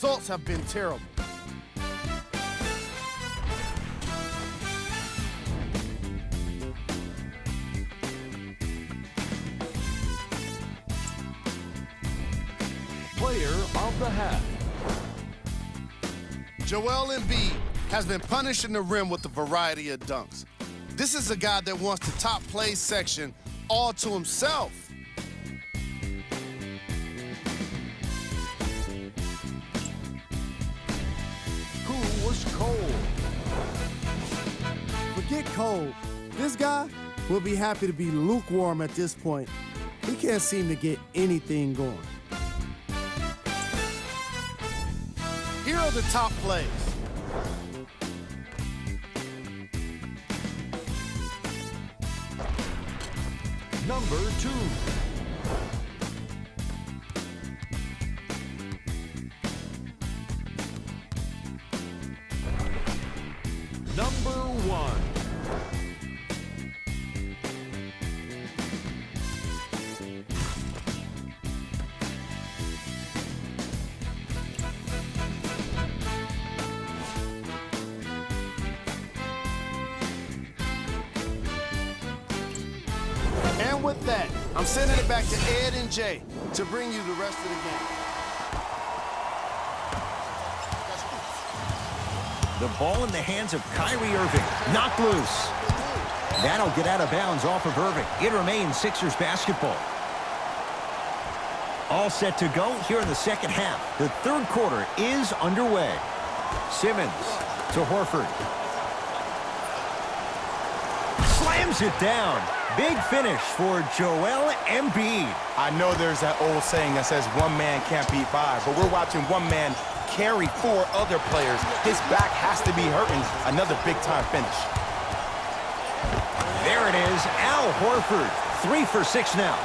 Results have been terrible. Player of the half. Joel Embiid has been punishing the rim with a variety of dunks. This is a guy that wants the top play section all to himself. Who was cold? Forget cold. This guy will be happy to be lukewarm at this point. He can't seem to get anything going. Here are the top plays. Number 2. Number 1. And with that, I'm sending it back to Ed and Jay to bring you the rest of the game. The ball in the hands of Kyrie Irving. Knocked loose. That'll get out of bounds off of Irving. It remains Sixers basketball. All set to go here in the second half. The third quarter is underway. Simmons to Horford. Slams it down. Big finish for Joel Embiid. I know there's that old saying that says one man can't beat five, but we're watching one man carry 4 other players. His back has to be hurting. Another big-time finish. There it is, Al Horford. 3 for 6 now.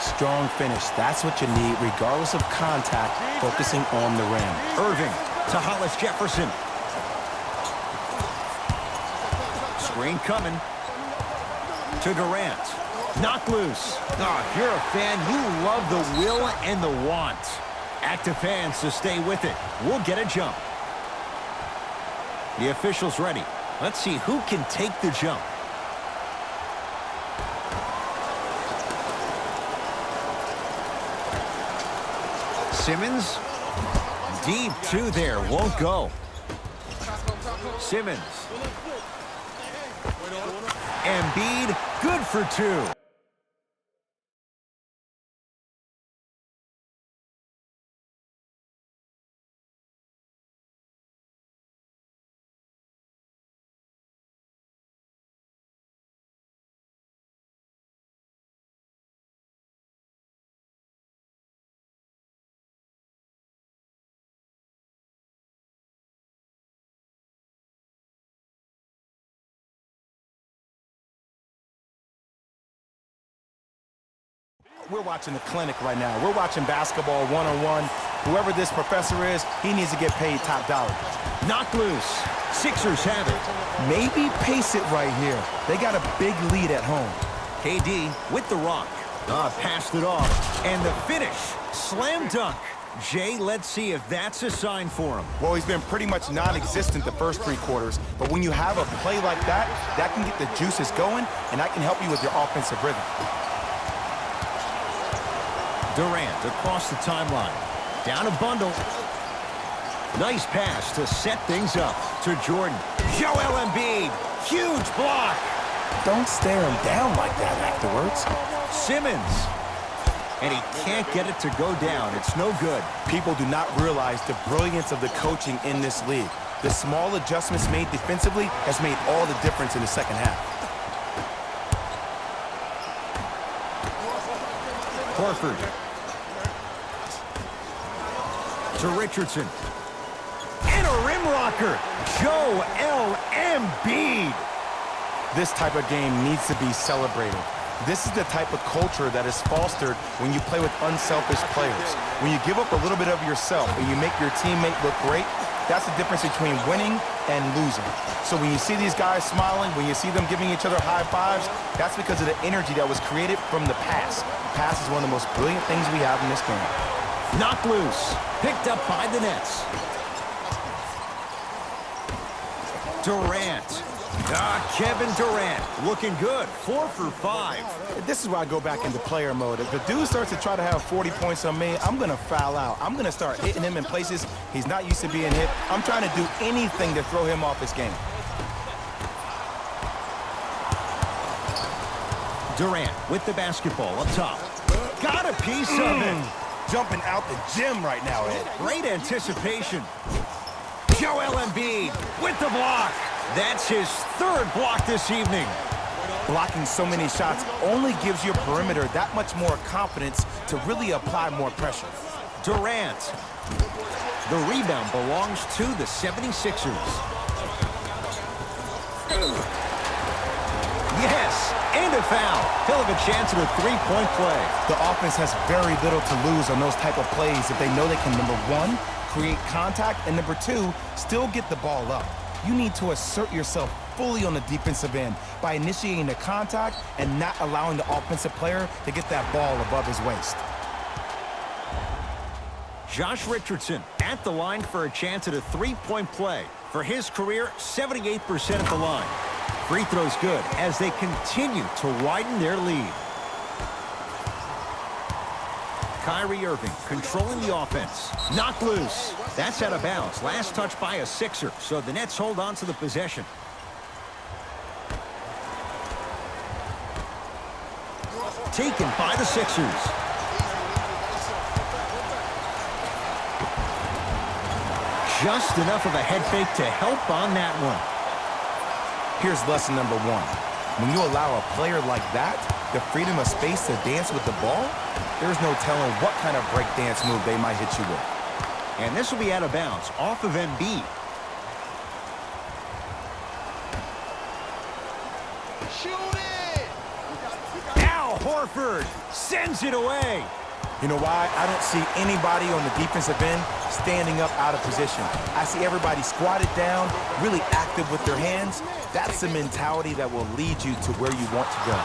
Strong finish. That's what you need, regardless of contact, focusing on the rim. Irving to Hollis Jefferson. Screen coming. To Durant. Knocked loose. Oh, if you're a fan, you love the will and the want. Active fans to stay with it. We'll get a jump. The official's ready. Let's see who can take the jump. Simmons. Deep 2 there. Won't go. Simmons. Embiid, good for 2. We're watching the clinic right now. We're watching basketball one-on-one. Whoever this professor is, he needs to get paid top dollar. Knocked loose. Sixers have it. Maybe pace it right here. They got a big lead at home. KD with the rock. Passed it off. And the finish. Slam dunk. Jay, let's see if that's a sign for him. Well, he's been pretty much non-existent the first 3 quarters, but when you have a play like that, that can get the juices going, and that can help you with your offensive rhythm. Durant across the timeline. Down a bundle. Nice pass to set things up to Jordan. Joel Embiid. Huge block. Don't stare him down like that afterwards. Simmons. And he can't get it to go down. It's no good. People do not realize the brilliance of the coaching in this league. The small adjustments made defensively has made all the difference in the second half. Horford. To Richardson. And a rim rocker. Joel Embiid. This type of game needs to be celebrated. This is the type of culture that is fostered when you play with unselfish players. When you give up a little bit of yourself and you make your teammate look great, that's the difference between winning and losing. So when you see these guys smiling, when you see them giving each other high fives, that's because of the energy that was created from the pass. The pass is one of the most brilliant things we have in this game. Knocked loose. Picked up by the Nets. Durant. Kevin Durant looking good. 4 for 5. This is why I go back into player mode. If the dude starts to try to have 40 points on me, I'm going to foul out. I'm going to start hitting him in places he's not used to being hit. I'm trying to do anything to throw him off his game. Durant with the basketball up top. Got a piece of it. Jumping out the gym right now, Ed. Great anticipation. Joel Embiid with the block. That's his 3rd block this evening. Blocking so many shots only gives your perimeter that much more confidence to really apply more pressure. Durant. The rebound belongs to the 76ers. Yes, and a foul. He'll have a chance at a 3-point play. The offense has very little to lose on those type of plays if they know they can, number 1, create contact, and number 2, still get the ball up. You need to assert yourself fully on the defensive end by initiating the contact and not allowing the offensive player to get that ball above his waist. Josh Richardson at the line for a chance at a 3-point play. For his career, 78% at the line. Free throws good as they continue to widen their lead. Kyrie Irving controlling the offense. Knocked loose. That's out of bounds. Last touch by a Sixer, so the Nets hold on to the possession. Taken by the Sixers. Just enough of a head fake to help on that one. Here's lesson number 1. When you allow a player like that the freedom of space to dance with the ball, there's no telling what kind of break dance move they might hit you with. And this will be out of bounds, off of Embiid. Shoot it! Al Horford sends it away. You know why? I don't see anybody on the defensive end standing up out of position. I see everybody squatted down, really active with their hands. That's the mentality that will lead you to where you want to go.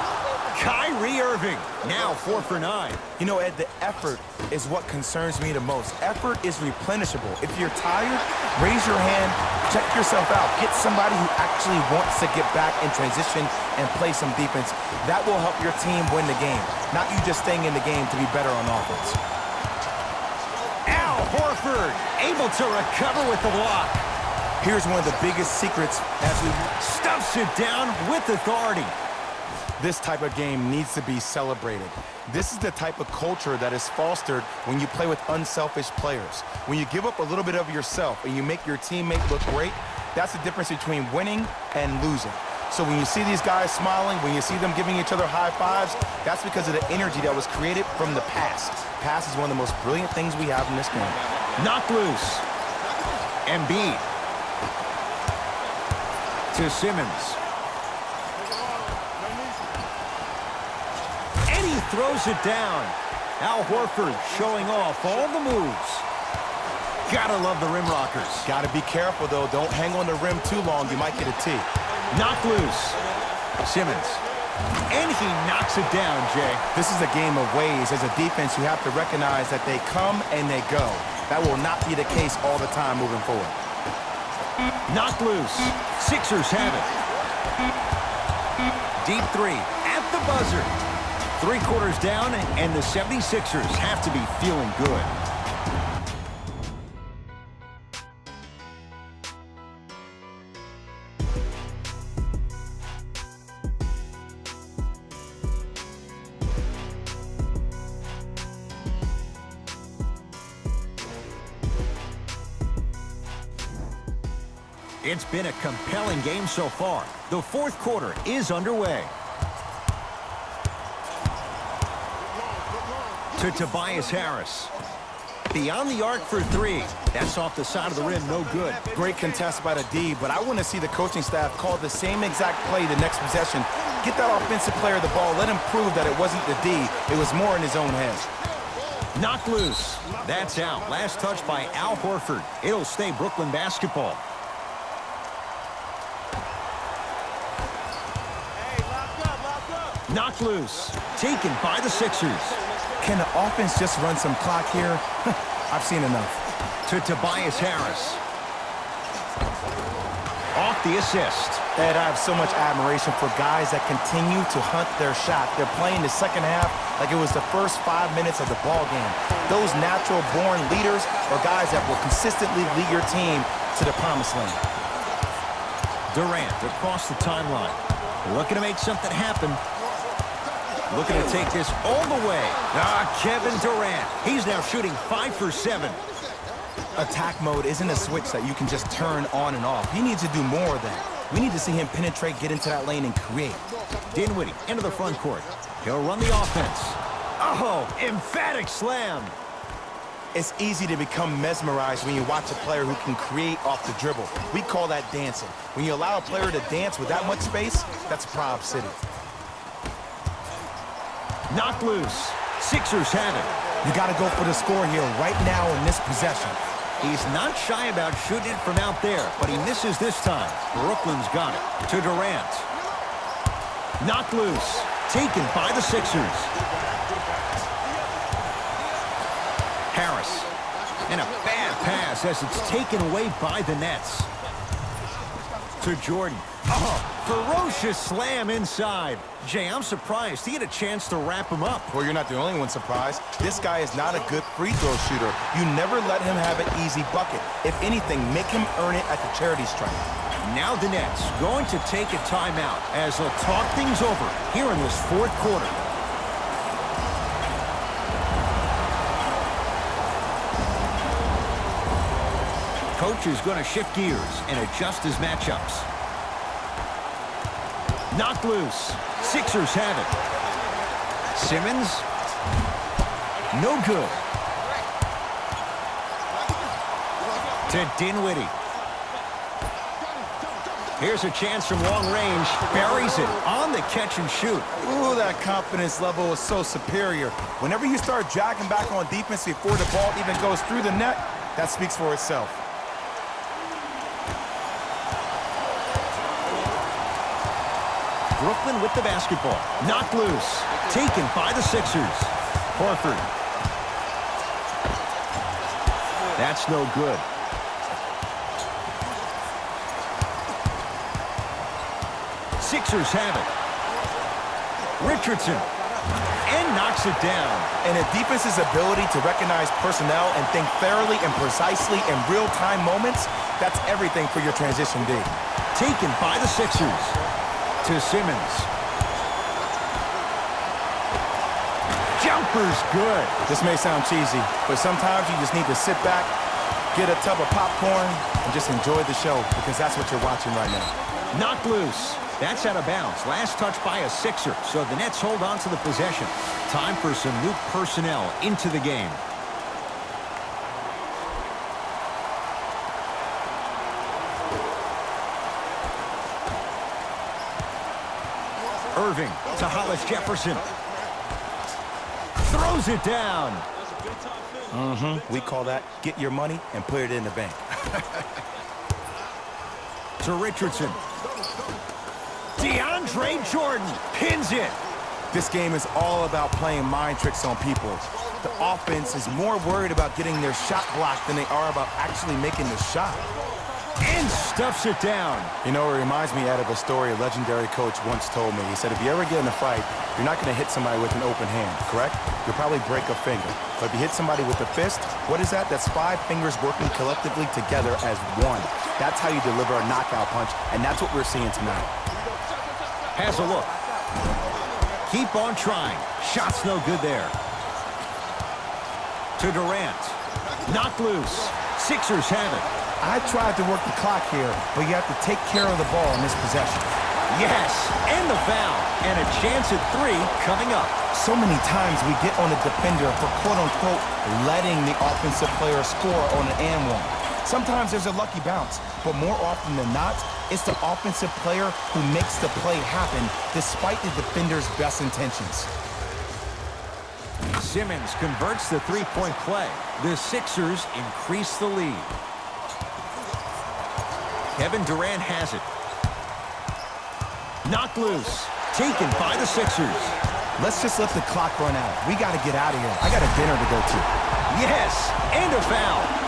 Kyrie Irving, now 4 for 9. You know, Ed, the effort is what concerns me the most. Effort is replenishable. If you're tired, raise your hand, check yourself out. Get somebody who actually wants to get back in transition and play some defense. That will help your team win the game, not you just staying in the game to be better on offense. Al Horford able to recover with the block. Here's one of the biggest secrets as we Stuffs it down with authority. This type of game needs to be celebrated. This is the type of culture that is fostered when you play with unselfish players. When you give up a little bit of yourself and you make your teammate look great, that's the difference between winning and losing. So when you see these guys smiling, when you see them giving each other high fives, that's because of the energy that was created from the pass. Pass is one of the most brilliant things we have in this game. Knocked loose. Embiid. To Simmons. And he throws it down. Al Horford showing off all the moves. Gotta love the rim rockers. Gotta be careful, though. Don't hang on the rim too long. You might get a tee. Knocked loose. Simmons. And he knocks it down, Jay. This is a game of ways. As a defense, you have to recognize that they come and they go. That will not be the case all the time moving forward. Knocked loose. Sixers have it. Deep 3 at the buzzer. 3 quarters down, and the 76ers have to be feeling good. It's been a compelling game so far. The 4th quarter is underway. To Tobias Harris. Beyond the arc for 3. That's off the side of the rim, no good. Great contest by the D, but I want to see the coaching staff call the same exact play the next possession. Get that offensive player the ball. Let him prove that it wasn't the D. It was more in his own head. Knocked loose. That's out. Last touch by Al Horford. It'll stay Brooklyn basketball. Knocked loose. Taken by the Sixers. Can the offense just run some clock here? I've seen enough. To Tobias Harris. Off the assist. Ed, I have so much admiration for guys that continue to hunt their shot. They're playing the second half like it was the first 5 minutes of the ball game. Those natural-born leaders are guys that will consistently lead your team to the promised land. Durant across the timeline. Looking to make something happen. Looking to take this all the way. Kevin Durant. He's now shooting 5 for 7. Attack mode isn't a switch that you can just turn on and off. He needs to do more of that. We need to see him penetrate, get into that lane, and create. Dinwiddie into the front court. He'll run the offense. Oh, emphatic slam. It's easy to become mesmerized when you watch a player who can create off the dribble. We call that dancing. When you allow a player to dance with that much space, that's Prob City. Knocked loose. Sixers have it. You got to go for the score here right now in this possession. He's not shy about shooting it from out there, but he misses this time. Brooklyn's got it. To Durant. Knocked loose. Taken by the Sixers. Harris. And a bad pass as it's taken away by the Nets. To Jordan. Ferocious slam inside. Jay, I'm surprised he had a chance to wrap him up. Well, you're not the only one surprised. This guy is not a good free throw shooter. You never let him have an easy bucket. If anything, make him earn it at the charity stripe. Now the Nets going to take a timeout as they'll talk things over here in this fourth quarter. Coach is going to shift gears and adjust his matchups. Knocked loose. Sixers have it. Simmons. No good. To Dinwiddie. Here's a chance from long range. Buries it on the catch and shoot. Ooh, that confidence level is so superior. Whenever you start jogging back on defense before the ball even goes through the net, that speaks for itself. Brooklyn with the basketball. Knocked loose. Taken by the Sixers. Horford. That's no good. Sixers have it. Richardson. And knocks it down. And a defense's ability to recognize personnel and think fairly and precisely in real-time moments, that's everything for your transition D. Taken by the Sixers. To Simmons. Jumper's good. This may sound cheesy, but sometimes you just need to sit back, get a tub of popcorn, and just enjoy the show, because that's what you're watching right now. Knocked loose. That's out of bounds. Last touch by a Sixer, so the Nets hold on to the possession. Time for some new personnel into the game. Irving to Hollis Jefferson. Throws it down. We call that get your money and put it in the bank. To Richardson. DeAndre Jordan pins it. This game is all about playing mind tricks on people. The offense is more worried about getting their shot blocked than they are about actually making the shot. And stuffs it down. You know, it reminds me of a story a legendary coach once told me. He said, if you ever get in a fight, you're not going to hit somebody with an open hand, correct? You'll probably break a finger. But if you hit somebody with a fist, what is that? That's 5 fingers working collectively together as one. That's how you deliver a knockout punch, and that's what we're seeing tonight. Has a look. Keep on trying. Shot's no good there. To Durant. Knocked loose. Sixers have it. I tried to work the clock here, but you have to take care of the ball in this possession. Yes, and the foul. And a chance at 3 coming up. So many times we get on the defender for quote-unquote letting the offensive player score on an and one. Sometimes there's a lucky bounce, but more often than not, it's the offensive player who makes the play happen despite the defender's best intentions. Simmons converts the three-point play. The Sixers increase the lead. Kevin Durant has it. Knocked loose. Taken by the Sixers. Let's just let the clock run out. We got to get out of here. I got a dinner to go to. Yes, and a foul.